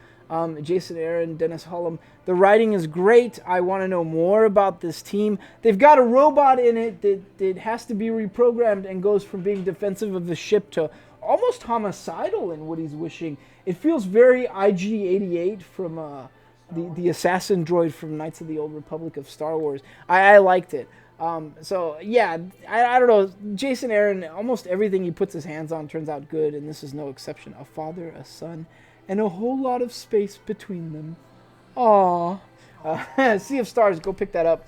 Jason Aaron, Dennis Hullum. The writing is great. I want to know more about this team. They've got a robot in it that has to be reprogrammed and goes from being defensive of the ship to almost homicidal in what he's wishing. It feels very IG-88 from the assassin droid from Knights of the Old Republic of Star Wars. I liked it. So yeah, I don't know. Jason Aaron, almost everything he puts his hands on turns out good, and this is no exception. A father, a son, and a whole lot of space between them. Aww. Sea of Stars, go pick that up.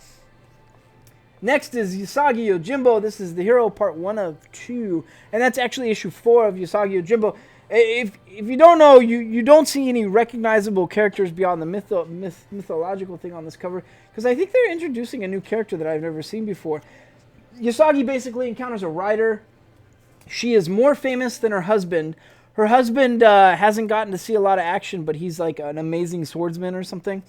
Next is Usagi Yojimbo. This is the Hero Part 1 of 2, and that's actually issue 4 of Usagi Yojimbo. If you don't know, you don't see any recognizable characters beyond the mythological thing on this cover, because I think they're introducing a new character that I've never seen before. Usagi basically encounters a writer. She is more famous than her husband. Her husband hasn't gotten to see a lot of action, but he's like an amazing swordsman or something.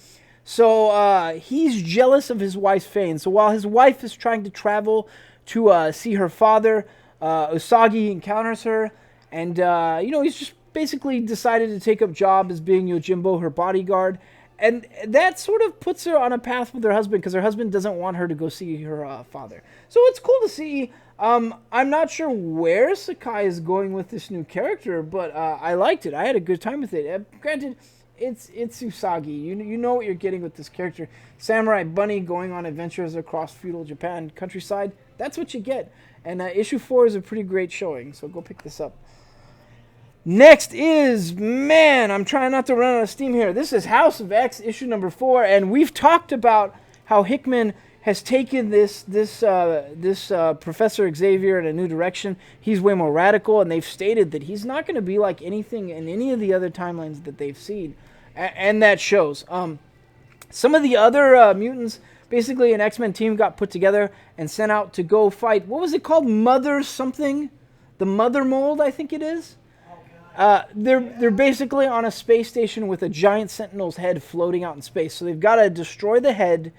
So he's jealous of his wife's fame. So while his wife is trying to travel to see her father, Usagi encounters her. And, he's just basically decided to take up job as being Yojimbo, her bodyguard. And that sort of puts her on a path with her husband, because her husband doesn't want her to go see her father. So it's cool to see. I'm not sure where Sakai is going with this new character, but I liked it. I had a good time with it. Granted, it's Usagi. You know what you're getting with this character. Samurai bunny going on adventures across feudal Japan countryside. That's what you get. And issue 4 is a pretty great showing, so go pick this up. Next is, man, I'm trying not to run out of steam here. This is House of X, issue number 4, and we've talked about how Hickman has taken this Professor Xavier in a new direction. He's way more radical, and they've stated that he's not going to be like anything in any of the other timelines that they've seen, and that shows. Some of the other mutants, basically an X-Men team got put together and sent out to go fight, what was it called, Mother something? The Mother Mold, I think it is. They're basically on a space station with a giant Sentinel's head floating out in space. So they've got to destroy the head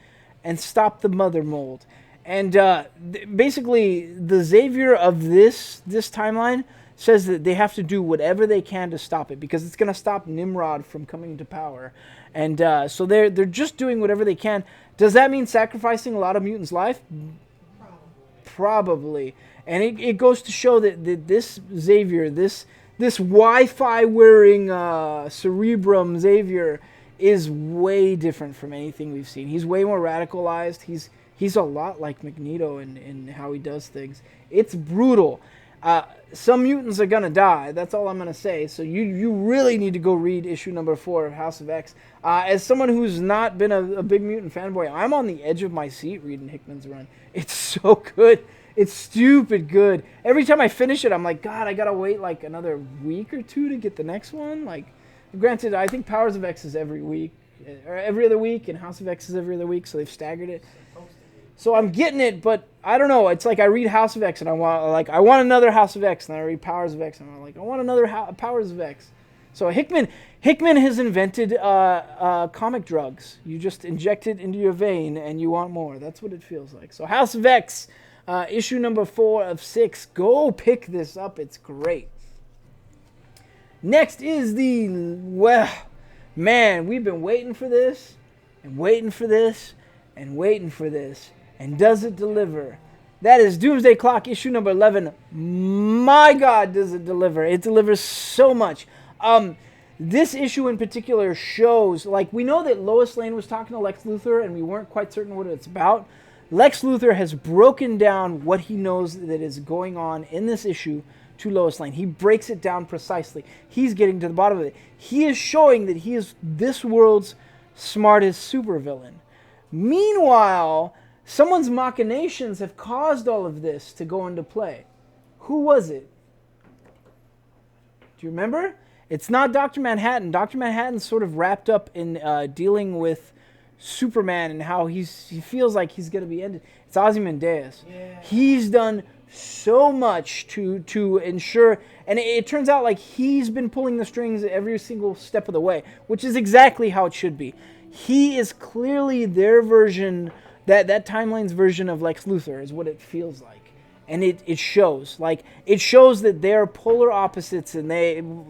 and stop the Mother Mold. And basically, the Xavier of this timeline says that they have to do whatever they can to stop it, because it's going to stop Nimrod from coming to power. And so they're just doing whatever they can. Does that mean sacrificing a lot of mutants' life? Probably. And it goes to show that this Xavier, this Wi-Fi wearing cerebrum Xavier is way different from anything we've seen. He's way more radicalized. He's a lot like Magneto in how he does things. It's brutal. Some mutants are going to die. That's all I'm going to say. So you really need to go read issue number 4 of House of X. As someone who's not been a big mutant fanboy, I'm on the edge of my seat reading Hickman's run. It's so good. It's stupid good. Every time I finish it, I'm like, God, I gotta wait like another week or 2 to get the next one. Like, granted, I think Powers of X is every week, or every other week, and House of X is every other week, so they've staggered it. So I'm getting it, but I don't know. It's like I read House of X, and I want another House of X, and I read Powers of X, and I'm like, I want another Powers of X. So Hickman has invented comic drugs. You just inject it into your vein, and you want more. That's what it feels like. So House of X. Issue number 4 of 6. Go pick this up. It's great. Next is man, we've been waiting for this, and waiting for this, and waiting for this. And does it deliver? That is Doomsday Clock, issue number 11. My God, does it deliver. It delivers so much. This issue in particular shows, like, we know that Lois Lane was talking to Lex Luthor, and we weren't quite certain what it's about. Lex Luthor has broken down what he knows that is going on in this issue to Lois Lane. He breaks it down precisely. He's getting to the bottom of it. He is showing that he is this world's smartest supervillain. Meanwhile, someone's machinations have caused all of this to go into play. Who was it? Do you remember? It's not Dr. Manhattan. Dr. Manhattan's sort of wrapped up in dealing with Superman and how he feels like he's going to be ended. It's Ozymandias. Yeah. He's done so much to ensure, and it turns out like he's been pulling the strings every single step of the way, which is exactly how it should be. He is clearly their version, that timeline's version of Lex Luthor is what it feels like. And it shows. Like, it shows that they're polar opposites, and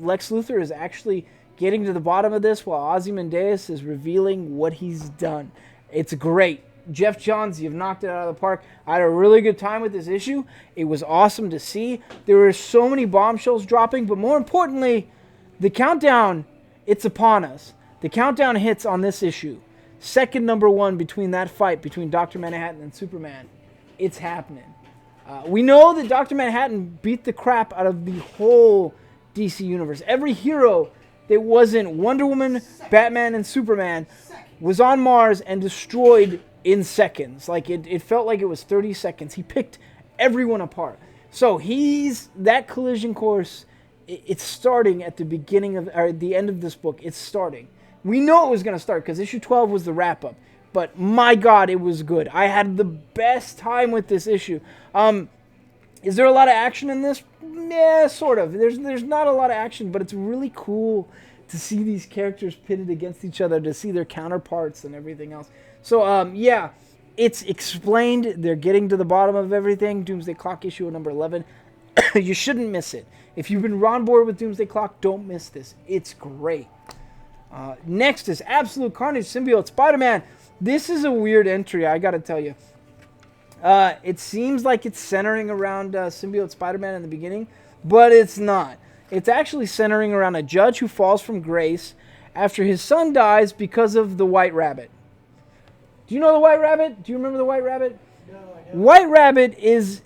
Lex Luthor is actually getting to the bottom of this while Ozymandias is revealing what he's done. It's great. Jeff Johns, you've knocked it out of the park. I had a really good time with this issue. It was awesome to see. There were so many bombshells dropping, but more importantly, the countdown, it's upon us. The countdown hits on this issue. Second number 1 between that fight between Dr. Manhattan and Superman. It's happening. We know that Dr. Manhattan beat the crap out of the whole DC universe. Every hero that wasn't Wonder Woman, Batman, and Superman was on Mars and destroyed in seconds. Like, it felt like it was 30 seconds. He picked everyone apart. So that collision course, it's starting at the beginning of, or the end of this book. It's starting. We know it was going to start because issue 12 was the wrap-up. But my God, it was good. I had the best time with this issue. Is there a lot of action in this? Yeah, sort of. There's not a lot of action, but it's really cool to see these characters pitted against each other, to see their counterparts and everything else. So, yeah, it's explained. They're getting to the bottom of everything. Doomsday Clock issue number 11. You shouldn't miss it. If you've been on board with Doomsday Clock, don't miss this. It's great. Next is Absoulte Carnage Symbiote Spider-Man. This is a weird entry, I gotta tell you. It seems like it's centering around Symbiote Spider-Man in the beginning, but it's not. It's actually centering around a judge who falls from grace after his son dies because of the White Rabbit. Do you know the White Rabbit? Do you remember the White Rabbit? No, I don't. White Rabbit is...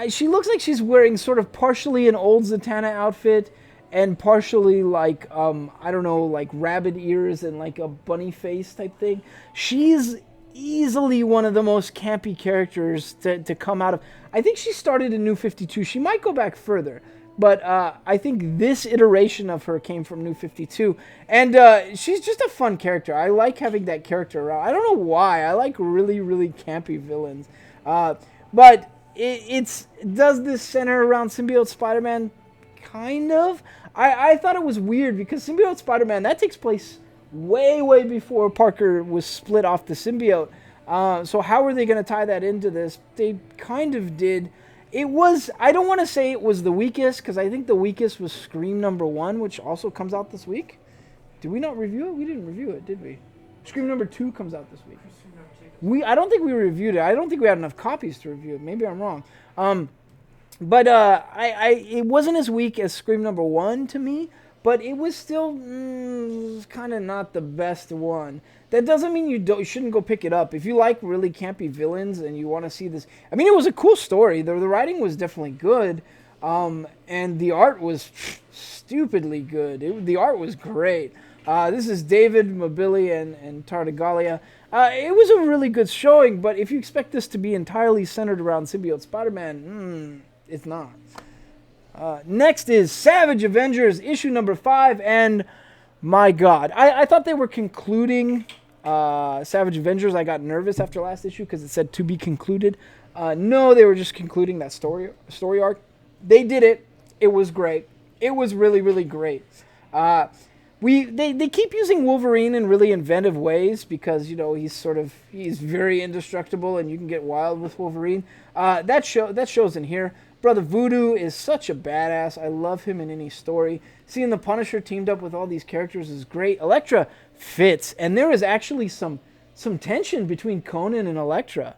she looks like she's wearing sort of partially an old Zatanna outfit and partially like, I don't know, like rabbit ears and like a bunny face type thing. She's easily one of the most campy characters to come out of... I think she started in New 52. She might go back further. But I think this iteration of her came from New 52. And she's just a fun character. I like having that character around. I don't know why. I like really, really campy villains. But does this center around Symbiote Spider-Man? Kind of. I thought it was weird because Symbiote Spider-Man, that takes place way, way before Parker was split off the symbiote. So how are they going to tie that into this? They kind of did. It was, I don't want to say it was the weakest, because I think the weakest was Scream number 1, which also comes out this week. Did we not review it? We didn't review it, did we? Scream number 2 comes out this week. I don't think we reviewed it. I don't think we had enough copies to review it. Maybe I'm wrong. But it wasn't as weak as Scream number 1 to me, but it was still kind of not the best one. That doesn't mean you shouldn't go pick it up. If you like really campy villains and you want to see this... I mean, it was a cool story. The writing was definitely good, and the art was stupidly good. The art was great. This is David Mabili and Tartaglia. It was a really good showing, but if you expect this to be entirely centered around Symbiote Spider-Man, it's not. Next is Savage Avengers, issue number 5, and my God. I thought they were concluding Savage Avengers. I got nervous after last issue because it said to be concluded. No, they were just concluding that story arc. They did it. It was great. It was really, really great. They keep using Wolverine in really inventive ways because, he's very indestructible and you can get wild with Wolverine. That shows in here. Brother Voodoo is such a badass. I love him in any story. Seeing the Punisher teamed up with all these characters is great. Elektra fits, and there is actually some tension between Conan and Elektra.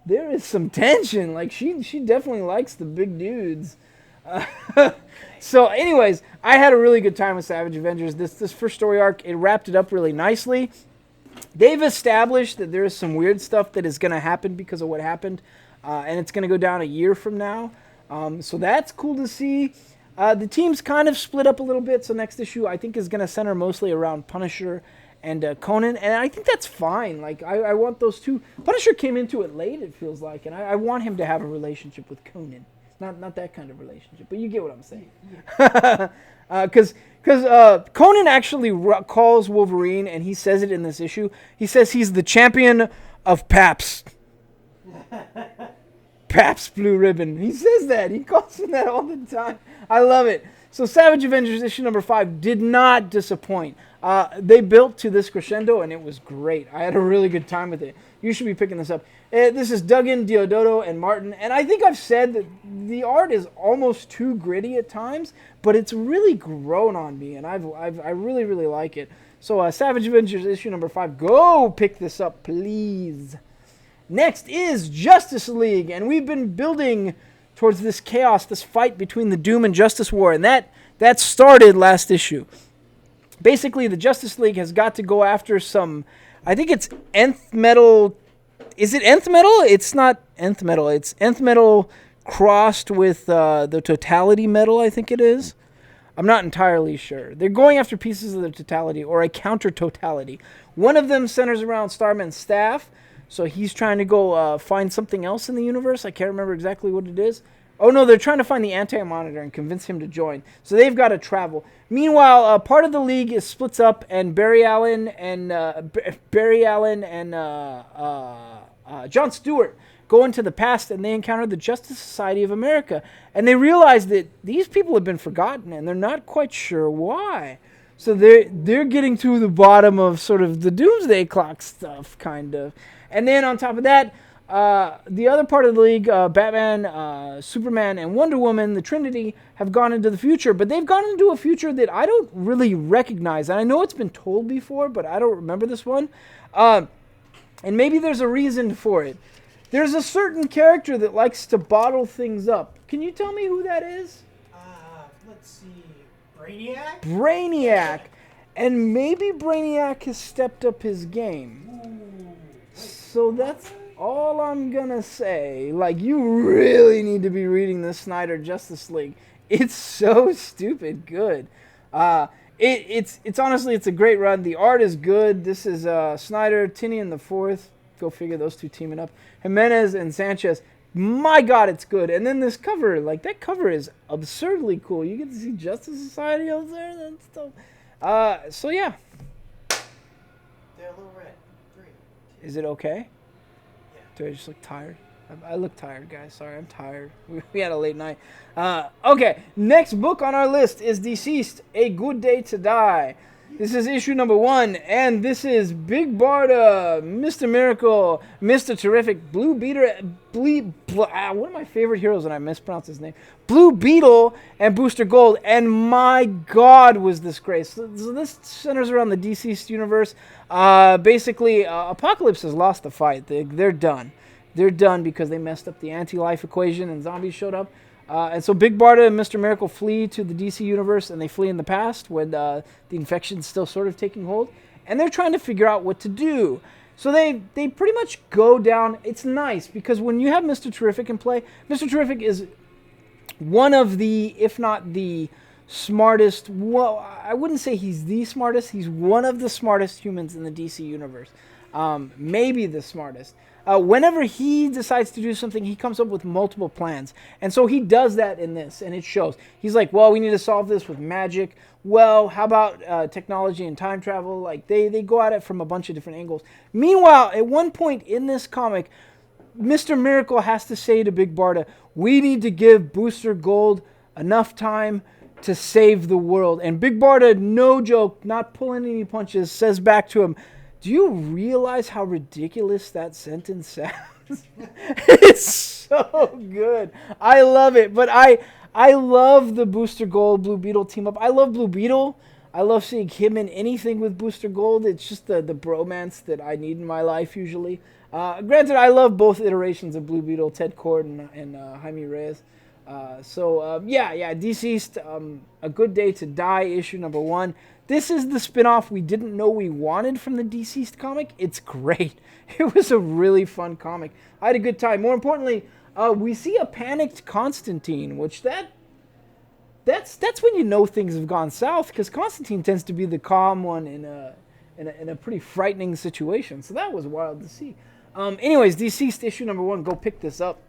There is some tension. Like she definitely likes the big dudes. So, anyways, I had a really good time with Savage Avengers. This first story arc, it wrapped it up really nicely. They've established that there is some weird stuff that is going to happen because of what happened, and it's going to go down a year from now. So that's cool to see. The team's kind of split up a little bit, so next issue I think is going to center mostly around Punisher and Conan, and I think that's fine. Like, I want those two. Punisher came into it late, it feels like, and I want him to have a relationship with Conan. Not that kind of relationship, but you get what I'm saying. Because Conan actually calls Wolverine, and he says it in this issue. He says he's the champion of Pabst. Pabst Blue Ribbon. He says that. He calls him that all the time. I love it. So Savage Avengers issue number 5 did not disappoint. They built to this crescendo, and it was great. I had a really good time with it. You should be picking this up. This is Duggan, Diodoto, and Martin. And I think I've said that the art is almost too gritty at times, but it's really grown on me, and I really, really like it. So Savage Avengers issue number 5. Go pick this up, please. Next is Justice League, and we've been building towards this chaos, this fight between the Doom and Justice War, and that started last issue. Basically, the Justice League has got to go after some, I think it's nth metal. Is it nth metal? It's not nth metal. It's nth metal crossed with the totality metal, I think it is. I'm not entirely sure. They're going after pieces of the totality or a counter totality. One of them centers around Starman's staff. So he's trying to go find something else in the universe. I can't remember exactly what it is. Oh, no, they're trying to find the Anti-Monitor and convince him to join. So they've got to travel. Meanwhile, part of the League is splits up, and Barry Allen and John Stewart go into the past, and they encounter the Justice Society of America. And they realize that these people have been forgotten, and they're not quite sure why. So they're getting to the bottom of sort of the Doomsday Clock stuff, kind of. And then on top of that, the other part of the League, Batman, Superman, and Wonder Woman, the Trinity, have gone into the future. But they've gone into a future that I don't really recognize. And I know it's been told before, but I don't remember this one. And maybe there's a reason for it. There's a certain character that likes to bottle things up. Can you tell me who that is? Let's see. Brainiac? Brainiac. And maybe Brainiac has stepped up his game. So that's all I'm gonna say. Like, you really need to be reading the Snyder Justice League. It's so stupid good. It's honestly, it's a great run. The art is good. This is Snyder, Tinian the Fourth. Go figure, those two teaming up. Jimenez and Sanchez. My God, it's good. And then this cover, like, that cover is absurdly cool. You get to see Justice Society out there. That's dope. So yeah. They're a little red. 3. Is it okay? Yeah. Do I just look tired? I look tired, guys. Sorry, I'm tired. We had a late night. Okay, next book on our list is Deceased, A Good Day to Die. This is issue number 1, and this is Big Barda, Mr. Miracle, Mr. Terrific, Blue Beetle, one of my favorite heroes, and I mispronounced his name, Blue Beetle, and Booster Gold, and my God, was this great. So this centers around the Deceased universe. Basically, Apocalypse has lost the fight. They're done. They're done because they messed up the anti-life equation, and zombies showed up. And so Big Barda and Mr. Miracle flee to the DC universe, and they flee in the past when the infection's still sort of taking hold. And they're trying to figure out what to do. So they pretty much go down. It's nice because when you have Mr. Terrific in play, Mr. Terrific is one of the, if not the smartest, well, I wouldn't say he's the smartest. He's one of the smartest humans in the DC universe. Maybe the smartest. Whenever he decides to do something, he comes up with multiple plans. And so he does that in this, and it shows. He's like, well, we need to solve this with magic. Well, how about technology and time travel? Like, they go at it from a bunch of different angles. Meanwhile, at one point in this comic, Mr. Miracle has to say to Big Barda, we need to give Booster Gold enough time to save the world. And Big Barda, no joke, not pulling any punches, says back to him, do you realize how ridiculous that sentence sounds? It's so good. I love it. But I love the Booster Gold Blue Beetle team up. I love Blue Beetle. I love seeing him in anything with Booster Gold. It's just the bromance that I need in my life usually. Granted, I love both iterations of Blue Beetle, Ted Cord and Jaime Reyes. Yeah, Deceased, A Good Day to Die, issue number 1. This is the spinoff we didn't know we wanted from the Deceased comic. It's great. It was a really fun comic. I had a good time. More importantly, we see a panicked Constantine, which that's when you know things have gone south, because Constantine tends to be the calm one in a pretty frightening situation. So that was wild to see. Anyways, Deceased issue number 1. Go pick this up.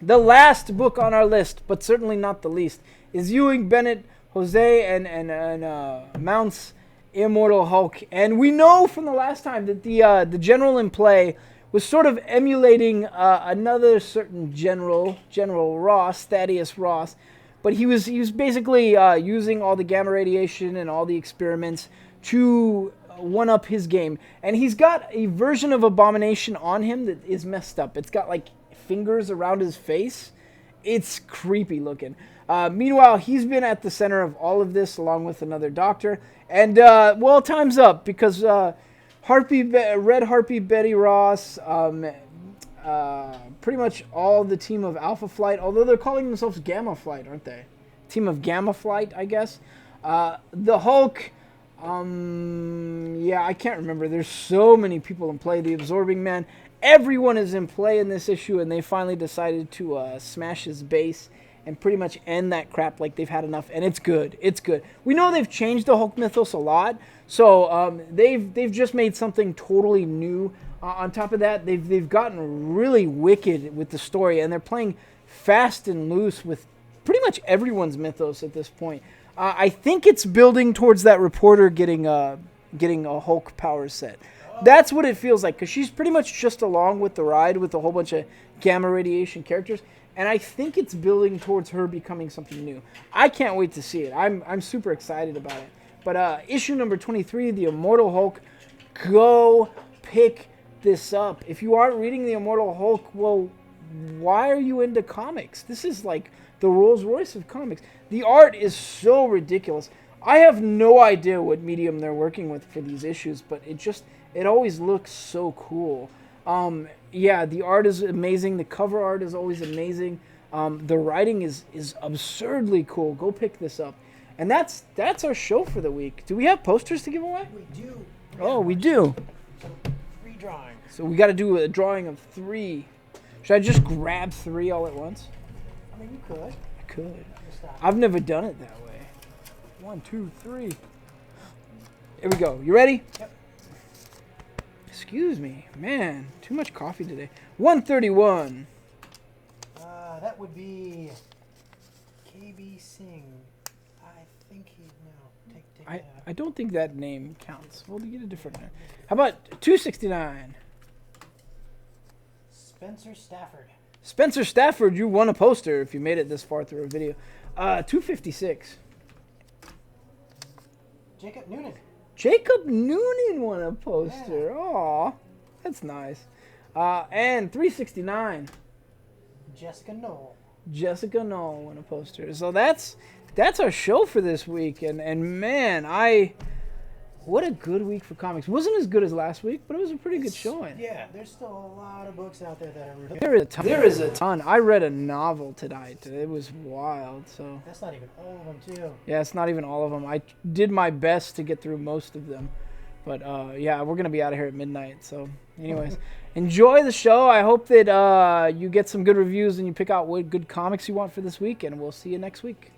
The last book on our list, but certainly not the least, is Ewing, Bennett, Jose, and Mount's Immortal Hulk. And we know from the last time that the general in play was sort of emulating another certain general, General Ross, Thaddeus Ross. But he was basically using all the gamma radiation and all the experiments to one-up his game. And he's got a version of Abomination on him that is messed up. It's got like fingers around his face. It's creepy looking. Meanwhile, he's been at the center of all of this along with another doctor. And, well, time's up because Red Harpy, Betty Ross, pretty much all the team of Alpha Flight, although they're calling themselves Gamma Flight, aren't they? Team of Gamma Flight, I guess. The Hulk, yeah, I can't remember. There's so many people in play. The Absorbing Man. Everyone is in play in this issue, and they finally decided to smash his base and pretty much end that crap like they've had enough. And it's good. It's good. We know they've changed the Hulk mythos a lot, so they've just made something totally new. On top of that, they've gotten really wicked with the story, and they're playing fast and loose with pretty much everyone's mythos at this point. I think it's building towards that reporter getting a Hulk power set. That's what it feels like, because she's pretty much just along with the ride with a whole bunch of gamma radiation characters, and I think it's building towards her becoming something new. I can't wait to see it. I'm super excited about it. But issue number 23, The Immortal Hulk, go pick this up. If you aren't reading The Immortal Hulk, well, why are you into comics? This is like the Rolls Royce of comics. The art is so ridiculous. I have no idea what medium they're working with for these issues, but it always looks so cool. Yeah, the art is amazing. The cover art is always amazing. The writing is absurdly cool. Go pick this up. And that's our show for the week. Do we have posters to give away? We do. Oh, we do. So, 3 drawings. So we got to do a drawing of 3. Should I just grab 3 all at once? I mean, you could. I could. Stop. I've never done it that way. 1, 2, 3. Here we go. You ready? Yep. Excuse me. Man, too much coffee today. 131. That would be KB Singh. I think he's no. Take I don't think that name counts. We'll get a different name. How about 269? Spencer Stafford. Spencer Stafford, you won a poster if you made it this far through a video. 256. Jacob Noonan. Jacob Noonan won a poster. Yeah. Aw, that's nice. And 369. Jessica Knoll. Jessica Knoll won a poster. So that's our show for this week. And man, what a good week for comics. It wasn't as good as last week, but it was a pretty good showing. Yeah, there's still a lot of books out there that are really... There is a ton. I read a novel tonight. It was wild. So That's not even all of them, too. yeah, it's not even all of them. I did my best to get through most of them. But yeah, we're going to be out of here at midnight. So anyways, enjoy the show. I hope that you get some good reviews and you pick out what good comics you want for this week. And we'll see you next week.